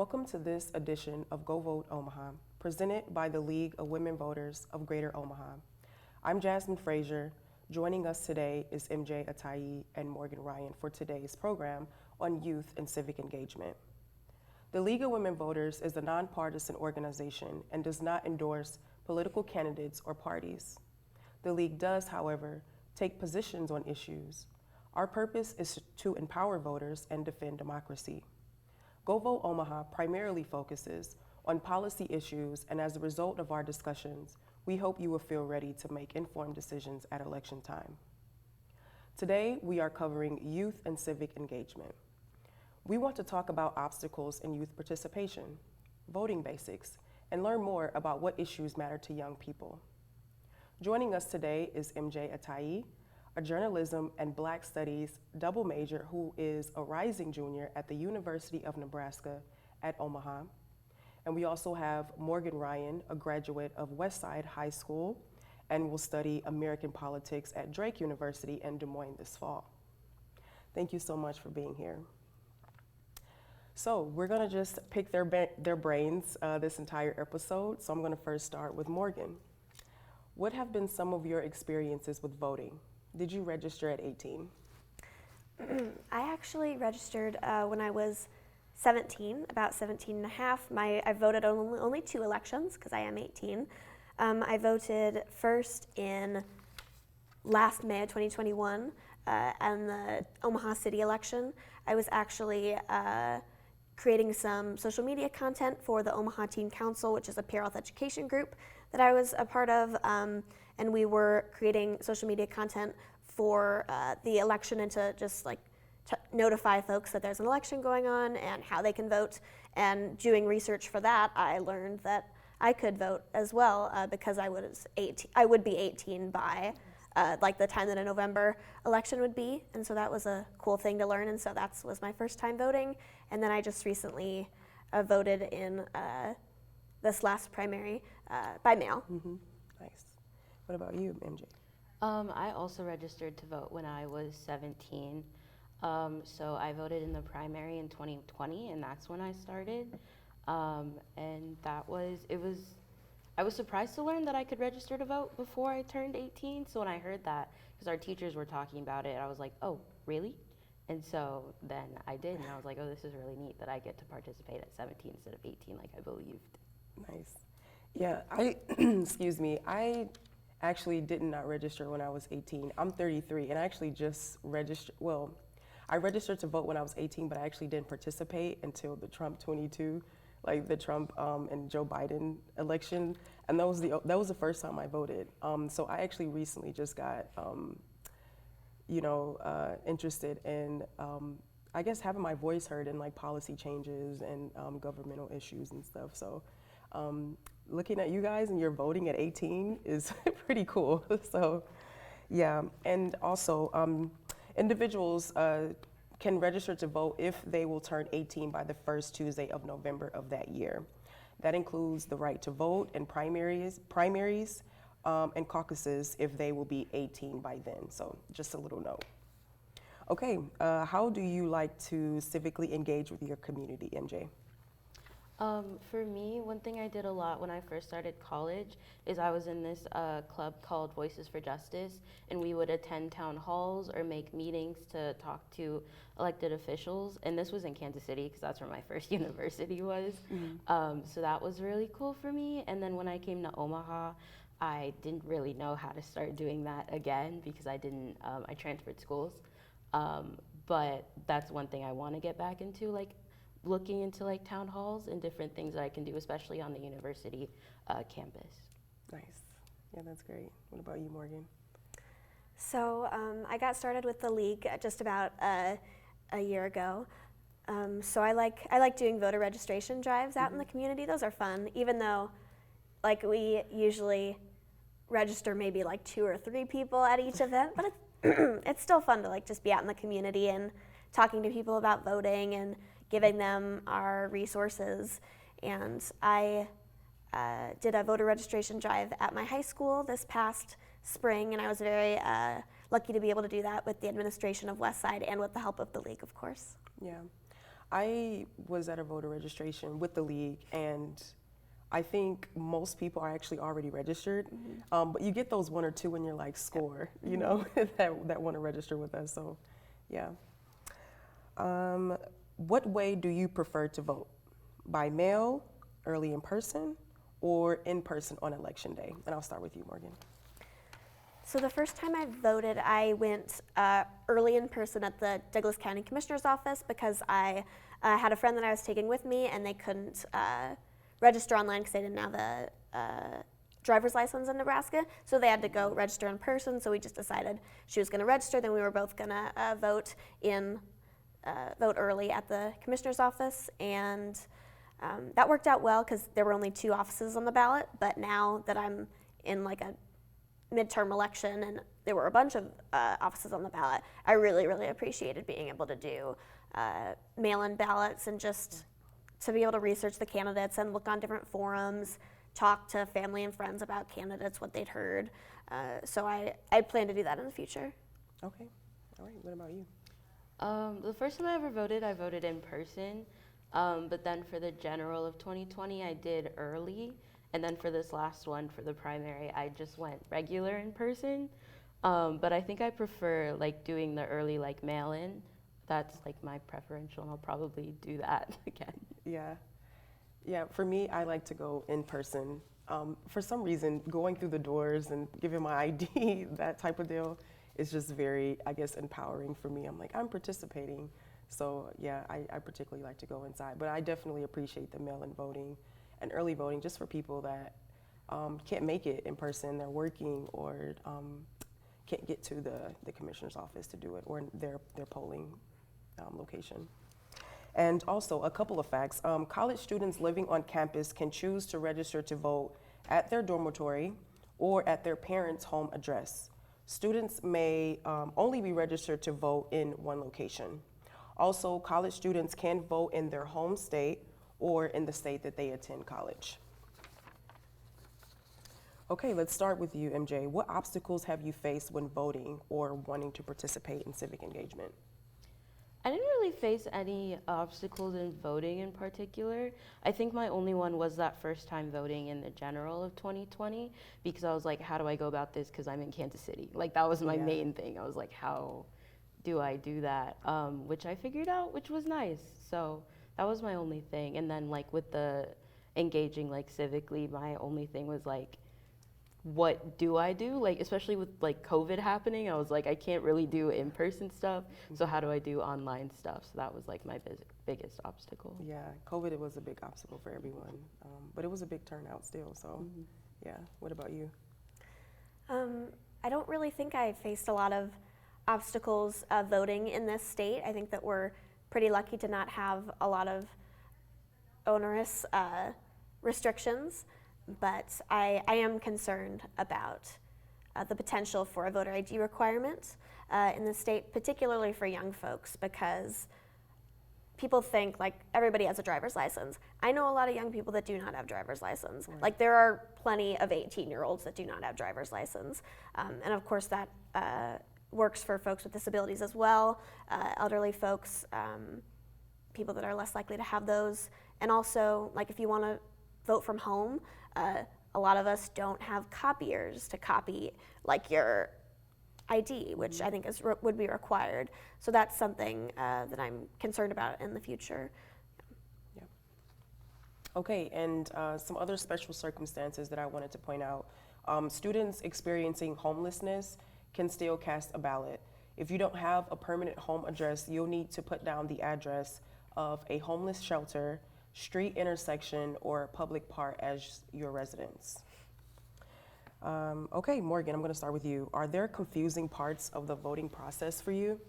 Welcome to this edition of Go Vote Omaha, presented by the League of Women Voters of Greater Omaha. I'm Jasmine Frazier. Joining us today is MJ Atayi and Morgan Ryan for today's program on youth and civic engagement. The League of Women Voters is a nonpartisan organization and does not endorse political candidates or parties. The League does, however, take positions on issues. Our purpose is to empower voters and defend democracy. Go Vote Omaha primarily focuses on policy issues, and as a result of our discussions, we hope you will feel ready to make informed decisions at election time. Today, we are covering youth and civic engagement. We want to talk about obstacles in youth participation, voting basics, and learn more about what issues matter to young people. Joining us today is MJ Atayi, a journalism and Black Studies double major who is a rising junior at the University of Nebraska at Omaha. And we also have Morgan Ryan, a graduate of Westside High School, and will study American politics at Drake University in Des Moines this fall. Thank you so much for being here. So we're gonna just pick their brains this entire episode. So I'm gonna first start with Morgan. What have been some of your experiences with voting? Did you register at 18? I actually registered when I was 17, about 17 and a half. I voted on only 2 elections because I am 18. I voted first in last May of 2021 and the Omaha City election. I was actually creating some social media content for the Omaha Teen Council, which is a peer health education group that I was a part of. And we were creating social media content for the election and to just notify folks that there's an election going on and how they can vote. And doing research for that, I learned that I could vote as well because I would be 18 by the time that a November election would be. And so that was a cool thing to learn. And so that was my first time voting. And then I just recently voted in this last primary by mail. Mm-hmm. Nice. What about you, MJ? I also registered to vote when I was 17. So I voted in the primary in 2020, and that's when I started. And I was surprised to learn that I could register to vote before I turned 18. So when I heard that, because our teachers were talking about it, I was like, oh, really? And so then I did, and I was like, oh, this is really neat that I get to participate at 17 instead of 18 like I believed. Nice. Yeah, excuse me, I actually did not register when I was 18. I'm 33, and I actually just registered, I registered to vote when I was 18, but I actually didn't participate until the Trump 22, the Trump and Joe Biden election, and that was the first time I voted. So I actually recently just got, interested in, I guess, having my voice heard in policy changes and governmental issues and stuff. So looking at you guys and you're voting at 18 is pretty cool. So yeah, and also individuals can register to vote if they will turn 18 by the first Tuesday of November of that year. That includes the right to vote in primaries and caucuses if they will be 18 by then. So just a little note. Okay, how do you like to civically engage with your community, MJ? For me, one thing I did a lot when I first started college is I was in this club called Voices for Justice, and we would attend town halls or make meetings to talk to elected officials. And this was in Kansas City because that's where my first university was. Mm-hmm. So that was really cool for me. And then when I came to Omaha, I didn't really know how to start doing that again because I transferred schools. But that's one thing I want to get back into, looking into town halls and different things that I can do, especially on the university campus. Nice. Yeah, that's great. What about you, Morgan? So I got started with the League just about a year ago. So I like doing voter registration drives out in the community. Those are fun, even though we usually register maybe 2 or 3 people at each event, but it's still fun to just be out in the community and talking to people about voting and giving them our resources. And I did a voter registration drive at my high school this past spring, and I was very lucky to be able to do that with the administration of Westside and with the help of the League, of course. Yeah. I was at a voter registration with the league, and I think most people are actually already registered, but you get those one or two in your like score, you know, that want to register with us. So, yeah. What way do you prefer to vote? By mail, early in person, or in person on election day? And I'll start with you, Morgan. So the first time I voted, I went early in person at the Douglas County Commissioner's office because I had a friend that I was taking with me, and they couldn't register online because they didn't have a driver's license in Nebraska. So they had to go register in person. So we just decided she was going to register, then we were both going to vote early at the Commissioner's office, and that worked out well because there were only 2 offices on the ballot. But now that I'm in like a midterm election and there were a bunch of offices on the ballot, I really, really appreciated being able to do mail-in ballots and just to be able to research the candidates and look on different forums, talk to family and friends about candidates, what they'd heard. So I plan to do that in the future. Okay. All right. What about you? The first time I ever voted, I voted in person. But then for the general of 2020, I did early. And then for this last one, for the primary, I just went regular in person. But I think I prefer like doing the early like mail-in. That's like my preferential, and I'll probably do that again. Yeah, for me, I like to go in person. For some reason, going through the doors and giving my ID, that type of deal, is just very, I guess, empowering for me. I'm like, I'm participating. So yeah, I particularly like to go inside. But I definitely appreciate the mail-in voting and early voting just for people that can't make it in person, they're working, or can't get to the commissioner's office to do it, or their polling location. And also, a couple of facts. College students living on campus can choose to register to vote at their dormitory or at their parents' home address. Students may only be registered to vote in one location. Also, college students can vote in their home state or in the state that they attend college. Okay, let's start with you, MJ. What obstacles have you faced when voting or wanting to participate in civic engagement? I didn't really face any obstacles in voting in particular. I think my only one was that first time voting in the general of 2020, because I was like, how do I go about this? Because I'm in Kansas City. Like, that was my main thing. I was like, how do I do that? Which I figured out, which was nice. So that was my only thing. And then like with the engaging like civically, my only thing was like, what do I do? Like, especially with like COVID happening, I was like, I can't really do in-person stuff. So how do I do online stuff? So that was like my biggest obstacle. Yeah, COVID was a big obstacle for everyone, but it was a big turnout still. So yeah, what about you? I don't really think I faced a lot of obstacles voting in this state. I think that we're pretty lucky to not have a lot of onerous restrictions. But I am concerned about the potential for a voter ID requirement in the state, particularly for young folks, because people think like everybody has a driver's license. I know a lot of young people that do not have driver's license. Right. Like there are plenty of 18-year-olds that do not have driver's license. And of course that works for folks with disabilities as well, elderly folks, people that are less likely to have those. And also, like if you want to vote from home, a lot of us don't have copiers to copy like your ID, which I think would be required. So that's something that I'm concerned about in the future. Yeah. Okay, and some other special circumstances that I wanted to point out. Students experiencing homelessness can still cast a ballot. If you don't have a permanent home address, you'll need to put down the address of a homeless shelter, street intersection, or public park as your residence. Okay, Morgan, I'm going to start with you. Are there confusing parts of the voting process for you?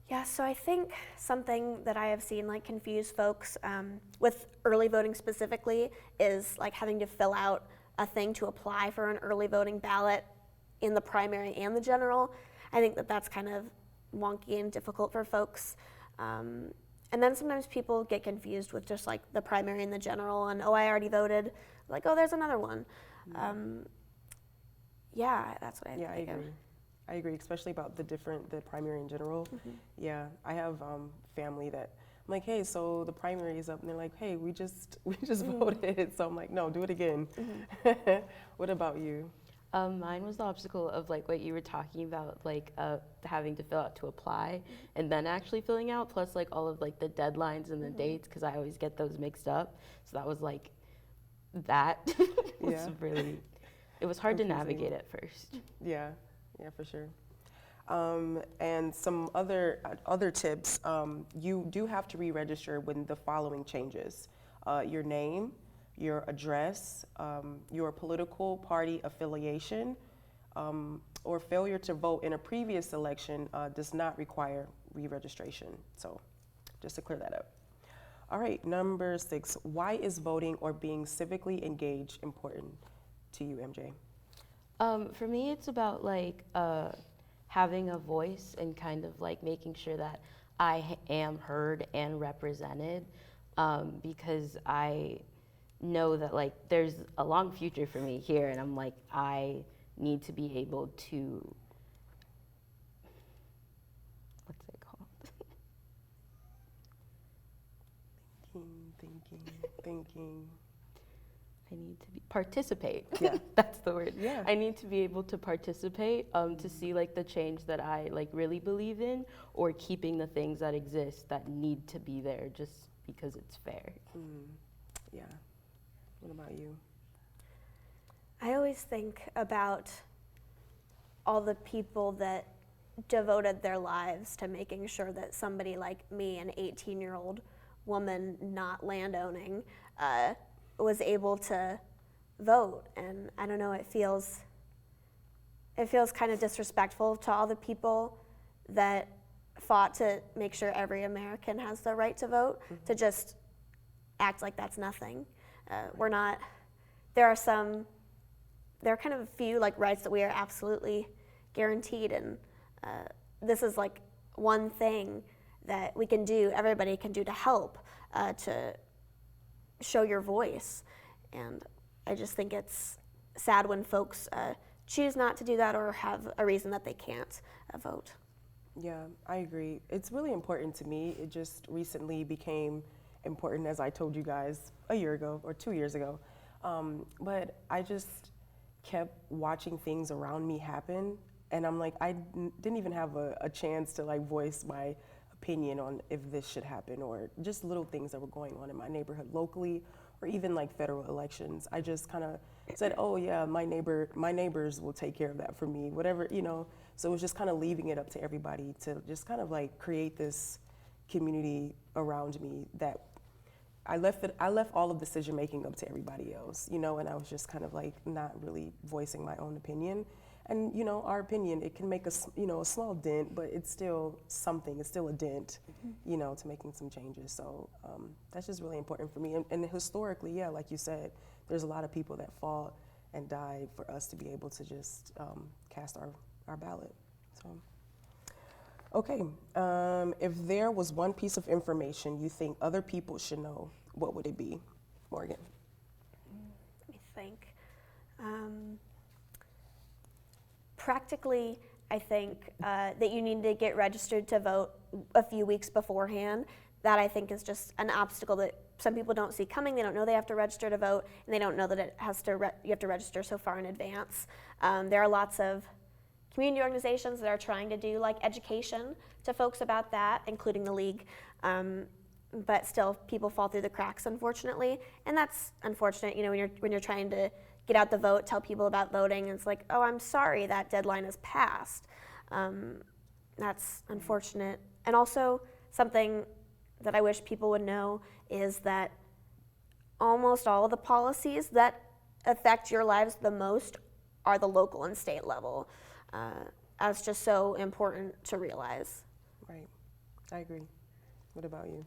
Yeah, so I think something that I have seen like confuse folks with early voting specifically is like having to fill out a thing to apply for an early voting ballot in the primary and the general. I think that that's kind of wonky and difficult for folks. And then sometimes people get confused with just like the primary and the general and, oh, I already voted. Like, oh, there's another one. Yeah, that's what I think I agree. I agree, especially about the primary in general. Yeah, I have family that I'm like, hey, so the primary is up, and they're like, hey, we just voted. So I'm like, no, do it again. What about you? Mine was the obstacle of like what you were talking about, like having to fill out to apply and then actually filling out, plus like all of like the deadlines and the dates, because I always get those mixed up. So that was like, that was Yeah. really, it was hard to Confusing. navigate at first. Yeah, yeah, for sure. And some other tips, you do have to re-register when the following changes. Your name, your address, your political party affiliation, or failure to vote in a previous election does not require re-registration. So just to clear that up. All right, number 6, why is voting or being civically engaged important to you, MJ? For me, it's about like having a voice and kind of like making sure that I am heard and represented, because I know that like there's a long future for me here, and I'm like, I need to be able to, what's it called? Thinking. I need to participate. Yeah. That's the word. Yeah. I need to be able to participate, to see like the change that I like really believe in, or keeping the things that exist that need to be there just because it's fair. Yeah. What about you? I always think about all the people that devoted their lives to making sure that somebody like me, an 18-year-old woman not landowning, was able to vote. And I don't know, it feels kind of disrespectful to all the people that fought to make sure every American has the right to vote, to just act like that's nothing. There are kind of a few like rights that we are absolutely guaranteed, and this is like one thing that we can do, everybody can do to help, to show your voice. And I just think it's sad when folks choose not to do that or have a reason that they can't vote. Yeah, I agree. It's really important to me. It just recently became important, as I told you guys a year ago or 2 years ago. But I just kept watching things around me happen, and I'm like, didn't even have a chance to like voice my opinion on if this should happen, or just little things that were going on in my neighborhood locally, or even like federal elections. I just kind of said, oh yeah, my neighbors will take care of that for me, whatever, you know. So it was just kind of leaving it up to everybody to just kind of like create this community around me that I left all of decision making up to everybody else, you know, and I was just kind of like not really voicing my own opinion. And you know, our opinion, it can make a small dent, but it's still something. It's still a dent, you know, to making some changes. So that's just really important for me. And historically, yeah, like you said, there's a lot of people that fought and died for us to be able to just cast our ballot. So, okay, if there was one piece of information you think other people should know, what would it be, Morgan? Let me think. Practically, I think that you need to get registered to vote a few weeks beforehand. That I think is just an obstacle that some people don't see coming. They don't know they have to register to vote, and they don't know that you have to register so far in advance. There are lots of community organizations that are trying to do like education to folks about that, including the league. But still, people fall through the cracks, unfortunately, and that's unfortunate. You know, when you're trying to get out the vote, tell people about voting, and it's like, oh, I'm sorry, that deadline is passed. That's unfortunate. And also, something that I wish people would know is that almost all of the policies that affect your lives the most are the local and state level. That's just so important to realize. Right, I agree. What about you?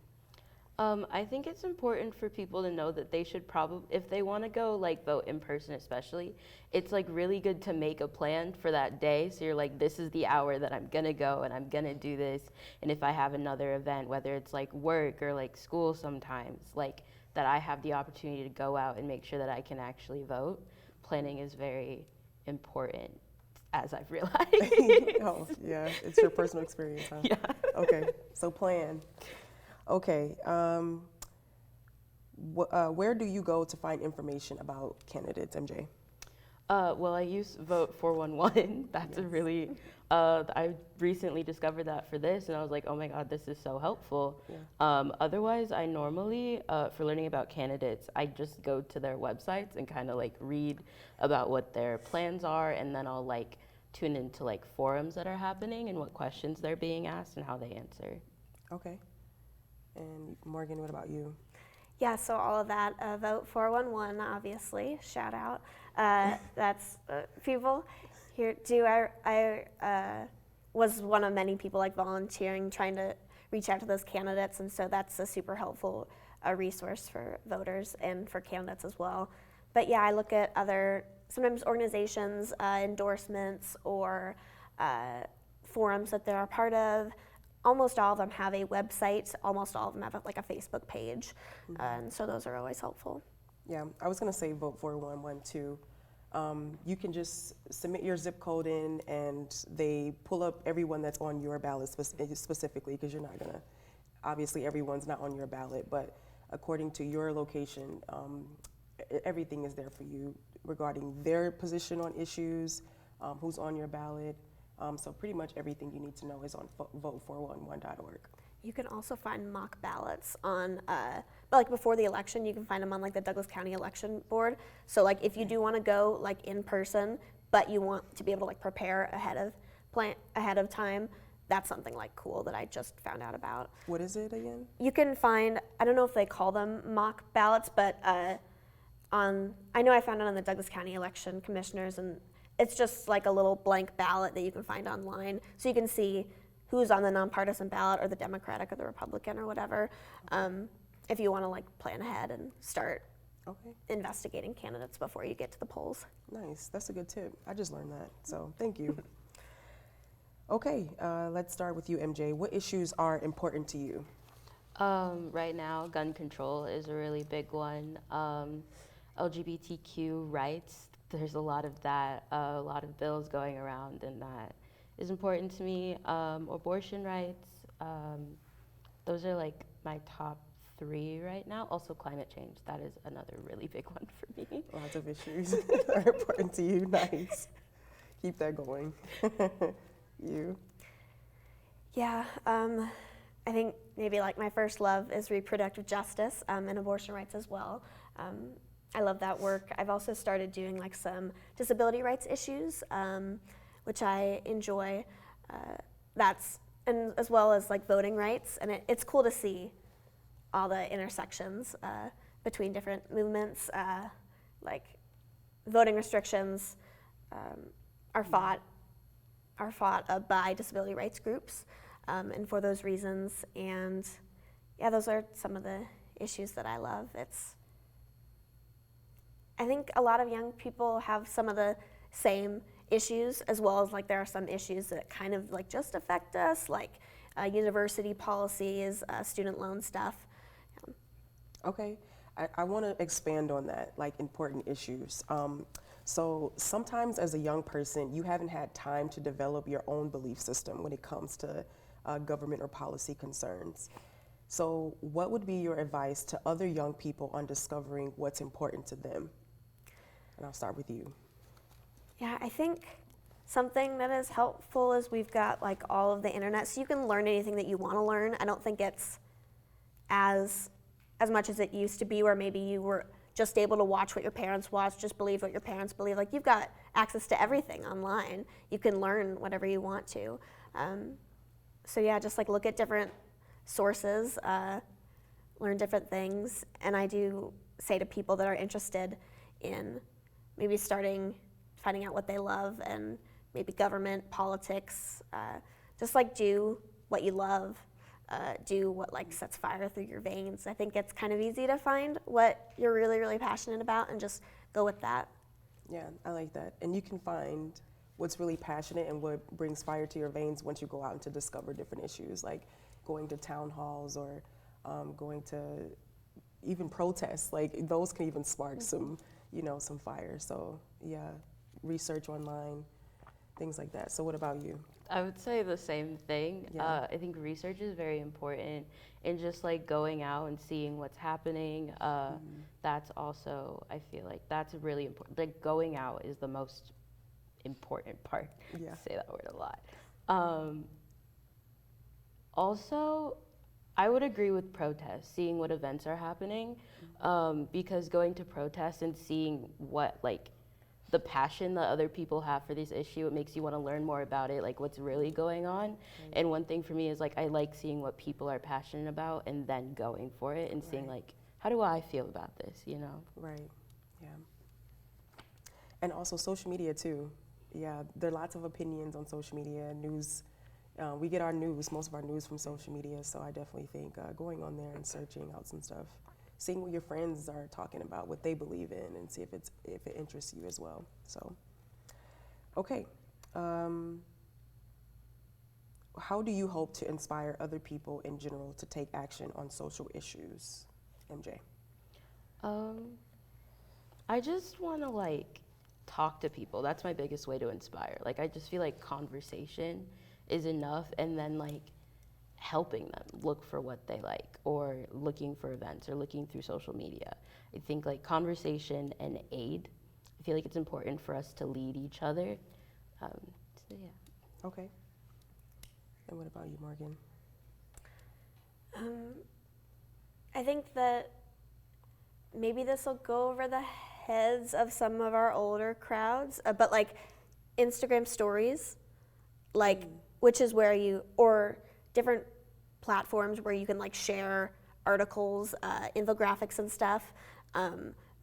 I think it's important for people to know that they should probably, if they want to go like vote in person especially, it's like really good to make a plan for that day. So you're like, this is the hour that I'm gonna go and I'm gonna do this. And if I have another event, whether it's like work or like school sometimes, like that I have the opportunity to go out and make sure that I can actually vote. Planning is very important as I've realized. Oh, yeah, it's your personal experience, huh? Yeah. Okay, so plan. Okay, where do you go to find information about candidates, MJ? Well, I use Vote 411. That's a Yes. really, I recently discovered that for this, and I was like, oh my God, this is so helpful. Yeah. Otherwise, I normally, for learning about candidates, I just go to their websites and kind of like read about what their plans are, and then I'll like tune into like forums that are happening and what questions they're being asked and how they answer. Okay. And Morgan, what about you? Yeah, so all of that, Vote 411, obviously, shout out. That's people here do. I was one of many people like volunteering, trying to reach out to those candidates, and so that's a super helpful resource for voters and for candidates as well. But yeah, I look at other, sometimes organizations, endorsements, or forums that they're a part of. Almost all of them have a website. Almost all of them have like a Facebook page, and so those are always helpful. Yeah, I was gonna say Vote 411 too. You can just submit your zip code in, and they pull up everyone that's on your ballot specifically, because you're not gonna, obviously everyone's not on your ballot, but according to your location, everything is there for you regarding their position on issues, who's on your ballot. So pretty much everything you need to know is on vote411.org. You can also find mock ballots on, like before the election, you can find them on like the Douglas County Election Board. So like if you do want to go like in person, but you want to be able to like prepare ahead of time, that's something like cool that I just found out about. What is it again? You can find, I don't know if they call them mock ballots, but I know I found it on the Douglas County Election Commissioners, and it's just like a little blank ballot that you can find online. So you can see who's on the nonpartisan ballot or the Democratic or the Republican or whatever, if you want to like plan ahead and start investigating candidates before you get to the polls. Nice, that's a good tip. I just learned that, so thank you. Okay, let's start with you, MJ. What issues are important to you? Right now, gun control is a really big one. LGBTQ rights, there's a lot of that, a lot of bills going around, and that is important to me. Abortion rights, those are like my top 3 right now. Also climate change, that is another really big one for me. Lots of issues are important to you, nice. Keep that going. You? Yeah, I think maybe like my first love is reproductive justice and abortion rights as well. I love that work. I've also started doing like some disability rights issues, which I enjoy. And as well as like voting rights, and it's cool to see all the intersections between different movements. Like voting restrictions are fought by disability rights groups, and for those reasons. And yeah, those are some of the issues that I love. I think a lot of young people have some of the same issues, as well as like there are some issues that kind of like just affect us, like university policies, student loan stuff. Okay, I want to expand on that, like important issues. So sometimes as a young person, you haven't had time to develop your own belief system when it comes to government or policy concerns. So what would be your advice to other young people on discovering what's important to them? And I'll start with you. Yeah, I think something that is helpful is we've got like all of the internet, so you can learn anything that you want to learn. I don't think it's as much as it used to be, where maybe you were just able to watch what your parents watch, just believe what your parents believe. Like you've got access to everything online. You can learn whatever you want to. So yeah, just like look at different sources, learn different things. And I do say to people that are interested in maybe finding out what they love, and maybe government, politics, just like do what you love, do what like sets fire through your veins. I think it's kind of easy to find what you're really, really passionate about and just go with that. Yeah, I like that. And you can find what's really passionate and what brings fire to your veins once you go out and to discover different issues, like going to town halls or going to even protests. Like those can even spark some fire. So yeah, research online. things like that. So what about you? I would say the same thing. Yeah. I think research is very important, and just like going out and seeing what's happening. That's also, I feel like that's really important. Like going out is the most important part. Yeah. I say that word a lot. Also, I would agree with protests, seeing what events are happening, because going to protests and seeing what like the passion that other people have for this issue, it makes you want to learn more about it, like what's really going on. And one thing for me is like I like seeing what people are passionate about and then going for it and seeing like, how do I feel about this, you know? Right, yeah. And also social media too. Yeah, there are lots of opinions on social media, news. We get our news, most of our news from social media, so I definitely think going on there and searching out some stuff, seeing what your friends are talking about, what they believe in, and see if it interests you as well. So, okay. How do you hope to inspire other people in general to take action on social issues, MJ? I just want to like talk to people. That's my biggest way to inspire. Like I just feel like conversation is enough, and then like helping them look for what they like, or looking for events, or looking through social media. I think like conversation and aid, I feel like it's important for us to lead each other. So yeah. Okay. And what about you, Morgan? I think that maybe this will go over the heads of some of our older crowds, but like Instagram stories, like which is where you, or different platforms where you can like share articles, infographics and stuff.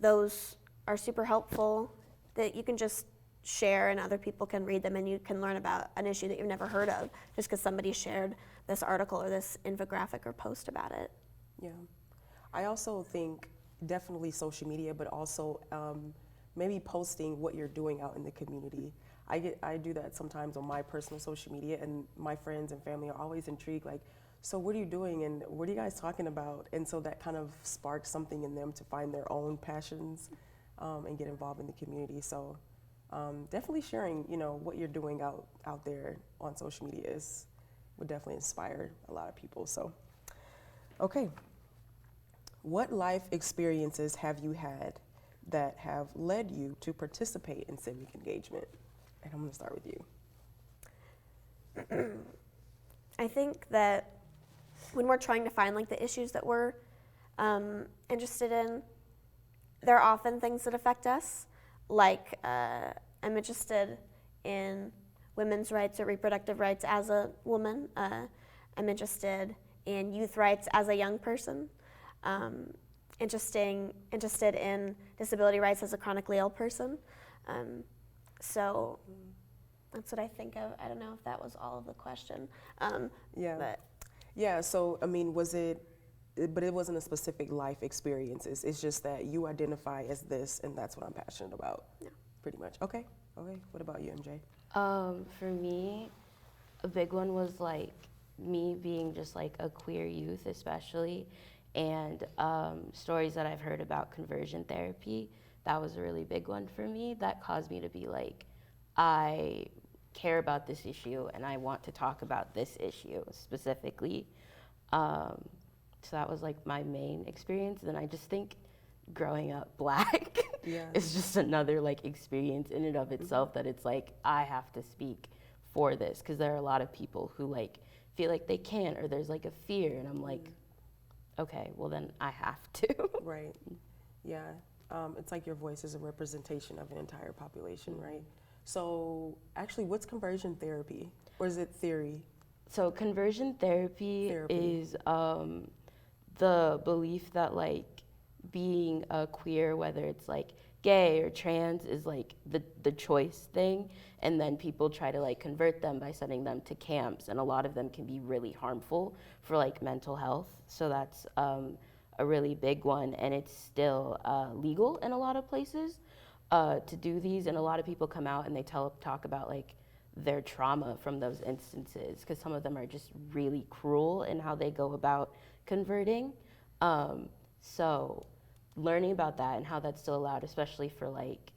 Those are super helpful that you can just share and other people can read them, and you can learn about an issue that you've never heard of just because somebody shared this article or this infographic or post about it. Yeah. I also think definitely social media, but also maybe posting what you're doing out in the community. I do that sometimes on my personal social media, and my friends and family are always intrigued, like, so what are you doing and what are you guys talking about? And so that kind of sparks something in them to find their own passions and get involved in the community. So definitely sharing, what you're doing out there on social media would definitely inspire a lot of people. So, okay. What life experiences have you had that have led you to participate in civic engagement? And I'm going to start with you. I think that when we're trying to find like the issues that we're interested in, there are often things that affect us. Like I'm interested in women's rights or reproductive rights as a woman. I'm interested in youth rights as a young person. Interested in disability rights as a chronically ill person. So that's what I think of. I don't know if that was all of the question. Yeah. But Yeah, so, I mean, but it wasn't a specific life experience. It's just that you identify as this, and that's what I'm passionate about, pretty much. Okay. What about you, MJ? For me, a big one was like me being just like a queer youth, especially, and stories that I've heard about conversion therapy. That was a really big one for me. That caused me to be like, I care about this issue and I want to talk about this issue specifically. So that was like my main experience. Then I just think growing up Black is just another like experience in and of itself, that it's like I have to speak for this, because there are a lot of people who like feel like they can't, or there's like a fear, and I'm like, okay, well then I have to. Right. Yeah. It's like your voice is a representation of an entire population, right? So actually, what's conversion therapy? Or is it theory? So conversion therapy is the belief that like being a queer, whether it's like gay or trans, is like the choice thing, and then people try to like convert them by sending them to camps, and a lot of them can be really harmful for like mental health. So that's a really big one, and it's still legal in a lot of places to do these, and a lot of people come out and they talk about like their trauma from those instances, because some of them are just really cruel in how they go about converting. So learning about that and how that's still allowed, especially for like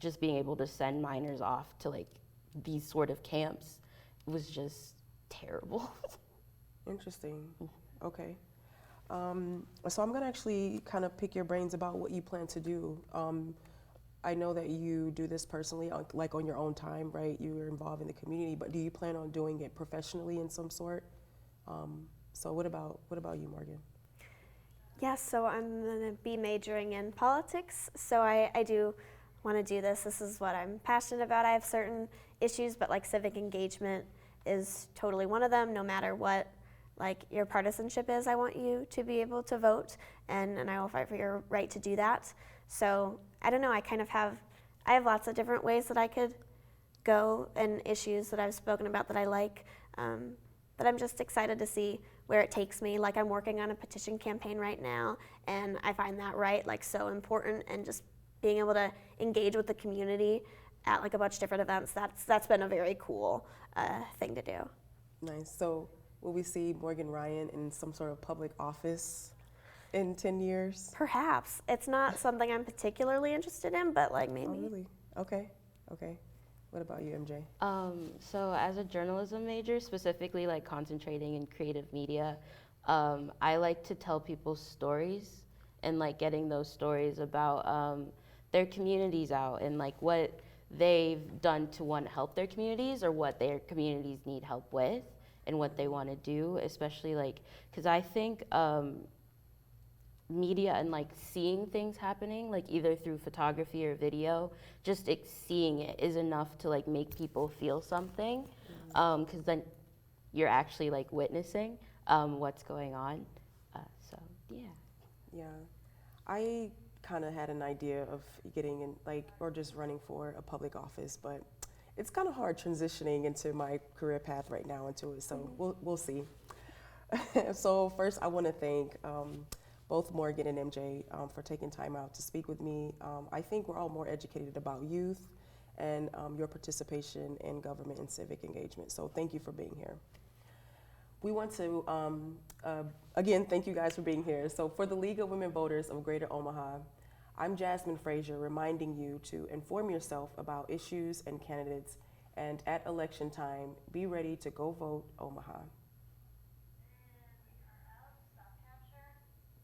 just being able to send minors off to like these sort of camps was just terrible. Interesting. Okay. So I'm gonna actually kind of pick your brains about what you plan to do. I know that you do this personally, like on your own time, right? You're involved in the community, but do you plan on doing it professionally in some sort? So what about you, Morgan? Yes, so I'm going to be majoring in politics, so I do want to do this. This is what I'm passionate about. I have certain issues, but like civic engagement is totally one of them. No matter what like your partisanship is, I want you to be able to vote, and I will fight for your right to do that. So I don't know, I have lots of different ways that I could go and issues that I've spoken about that I like, but I'm just excited to see where it takes me. Like I'm working on a petition campaign right now, and I find that like so important, and just being able to engage with the community at like a bunch of different events, that's been a very cool thing to do. Nice. So will we see Morgan Ryan in some sort of public office in 10 years? Perhaps. It's not something I'm particularly interested in, but like maybe. Oh, really? Okay. What about you, MJ? So as a journalism major, specifically like concentrating in creative media, I like to tell people stories and like getting those stories about their communities out and like what they've done to want to help their communities or what their communities need help with and what they want to do, especially like, because I think media and like seeing things happening, like either through photography or video, just seeing it is enough to like make people feel something, because then you're actually like witnessing what's going on. So yeah. Yeah, I kind of had an idea of getting in, like, or just running for a public office, but it's kind of hard transitioning into my career path right now into it. So we'll see. So first, I want to thank both Morgan and MJ for taking time out to speak with me. I think we're all more educated about youth and your participation in government and civic engagement. So thank you for being here. We want to, again, thank you guys for being here. So for the League of Women Voters of Greater Omaha, I'm Jasmine Frazier, reminding you to inform yourself about issues and candidates, and at election time, be ready to go vote Omaha.